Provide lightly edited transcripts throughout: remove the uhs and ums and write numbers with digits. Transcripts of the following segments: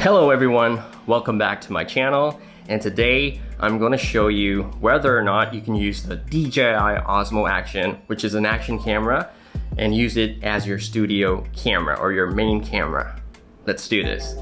Hello everyone, welcome back to my channel, and today I'm going to show you whether or not you can use the DJI Osmo Action, which is an action camera, and use it as your studio camera or your main camera. Let's do this.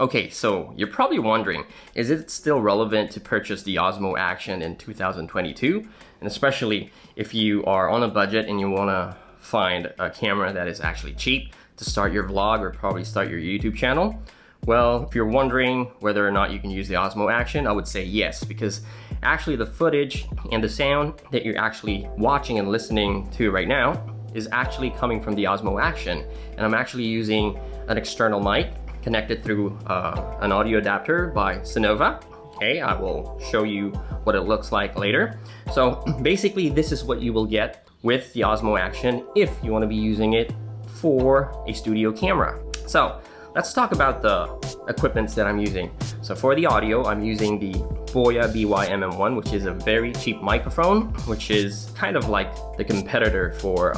Okay, so you're probably wondering, is it still relevant to purchase the Osmo Action in 2022? And especially if you are on a budget and you want to find a camera that is actually cheap to start your vlog or probably start your YouTube channel? Well, if you're wondering whether or not you can use the Osmo Action, I would say yes, because actually the footage and the sound that you're actually watching and listening to right now is actually coming from the Osmo Action. And I'm actually using an external mic connected through an audio adapter by Cynova. Okay, I will show you what it looks like later. So basically this is what you will get with the Osmo Action if you want to be using it for a studio camera. So let's talk about the equipments that I'm using. So for the audio, I'm using the Boya BY MM1, which is a very cheap microphone, which is kind of like the competitor for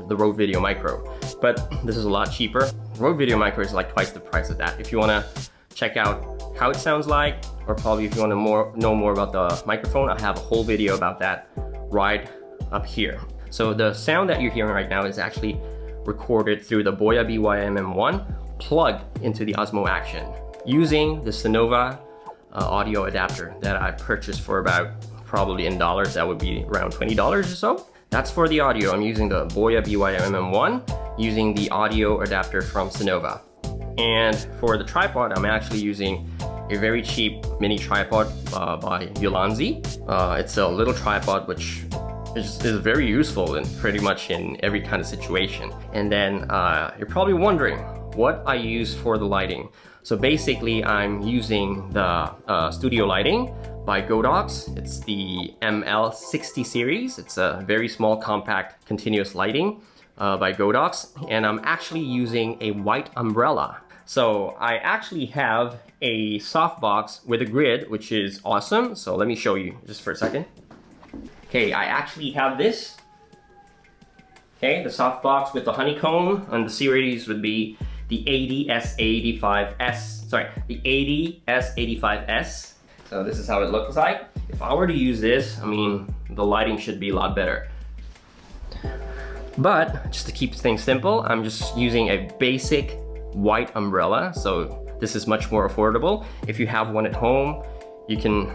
the Rode Video Micro, but this is a lot cheaper. Rode Video Micro is like twice the price of that. If you want to check out how it sounds like, or probably if you want to know more about the microphone, I have a whole video about that right up here. So the sound that you're hearing right now is actually recorded through the Boya BY MM1 plugged into the Osmo Action using the Cynova audio adapter that I purchased for about, probably in dollars, that would be around $20 or so. That's for the audio. I'm using the Boya BY MM1 using the audio adapter from Cynova. And for the tripod, I'm actually using a very cheap mini tripod by Ulanzi. It's a little tripod which is very useful in pretty much in every kind of situation. And then you're probably wondering what I use for the lighting. So basically I'm using the studio lighting by Godox. It's the ML60 series. It's a very small, compact, continuous lighting by Godox, and I'm actually using a white umbrella. So I actually have a softbox with a grid, which is awesome. So let me show you just for a second. Okay, I actually have this. Okay, the softbox with the honeycomb, and the series would be the 80S85S. Sorry, the 80S85S. So this is how it looks like. If I were to use this, I mean, the lighting should be a lot better. But just to keep things simple, I'm just using a basic white umbrella. So this is much more affordable. If you have one at home, you can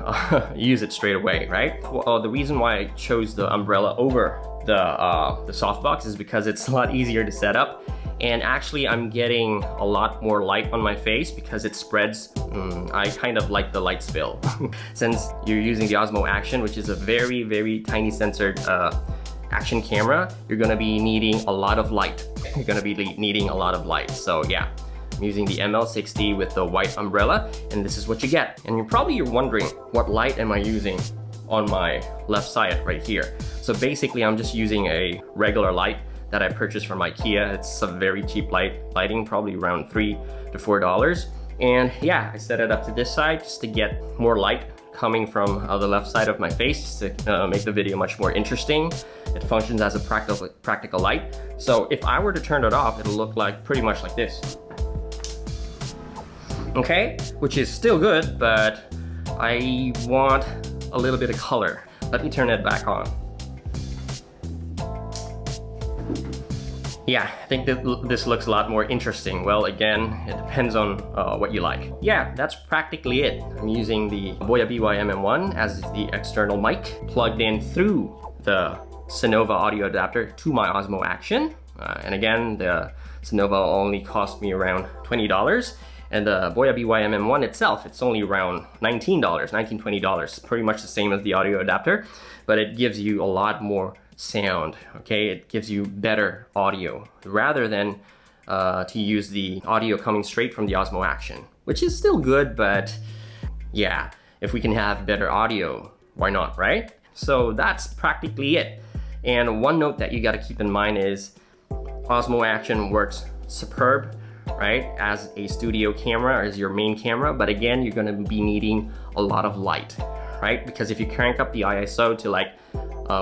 use it straight away, right? Well, the reason why I chose the umbrella over the softbox is because it's a lot easier to set up. And actually I'm getting a lot more light on my face because it spreads. I kind of like the light spill. Since you're using the Osmo Action, which is a very, very tiny sensored action camera, you're gonna be needing a lot of light. You're gonna be needing a lot of light. So yeah, I'm using the ML60 with the white umbrella, and this is what you get. And you're wondering, what light am I using on my left side right here? So basically I'm just using a regular light that I purchased from IKEA. It's a very cheap lighting, probably around $3 to $4. And yeah, I set it up to this side just to get more light coming from the left side of my face to make the video much more interesting. It functions as a practical light. So if I were to turn it off, it'll look like pretty much like this. Okay, which is still good, but I want a little bit of color. Let me turn it back on. Yeah, I think that this looks a lot more interesting. Well, again, it depends on what you like. Yeah, that's practically it. I'm using the Boya BY MM1 as the external mic plugged in through the Cynova audio adapter to my Osmo Action. And again, the Cynova only cost me around $20. And the Boya BY MM1 itself, it's only around $19, $20. Pretty much the same as the audio adapter, but it gives you a lot more sound, okay? It gives you better audio rather than to use the audio coming straight from the Osmo Action, which is still good, but yeah, if we can have better audio, why not, right? So that's practically it. And one note that you gotta keep in mind is Osmo Action works superb right, as a studio camera or as your main camera, but again, you're gonna be needing a lot of light, right? Because if you crank up the ISO to like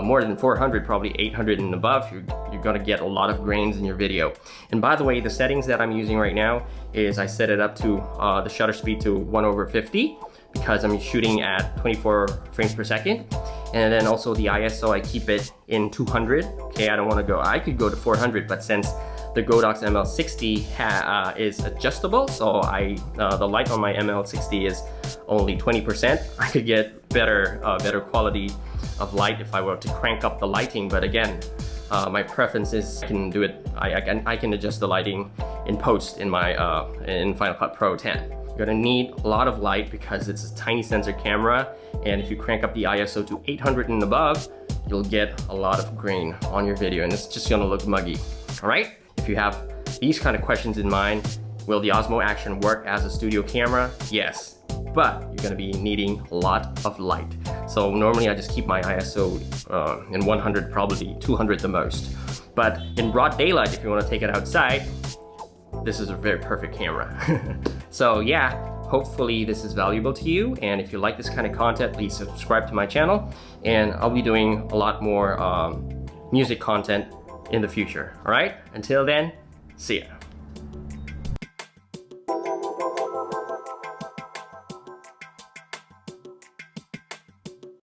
more than 400, probably 800 and above, you're gonna get a lot of grains in your video. And by the way, the settings that I'm using right now is I set it up to the shutter speed to 1/50 because I'm shooting at 24 frames per second. And then also the ISO, I keep it in 200. Okay, I could go to 400, but since the Godox ML60 is adjustable, so the light on my ML60 is only 20%. I could get better quality of light if I were to crank up the lighting, but again, my preference is I can do it. I can adjust the lighting in post in my in Final Cut Pro 10. You're gonna need a lot of light because it's a tiny sensor camera, and if you crank up the ISO to 800 and above, you'll get a lot of grain on your video, and it's just gonna look muggy. All right? If you have these kind of questions in mind, will the Osmo Action work as a studio camera? Yes, but you're gonna be needing a lot of light. So normally I just keep my ISO in 100, probably 200 the most. But in broad daylight, if you wanna take it outside, this is a very perfect camera. So yeah, hopefully this is valuable to you. And if you like this kind of content, please subscribe to my channel. And I'll be doing a lot more music content in the future. All right, until then, see ya.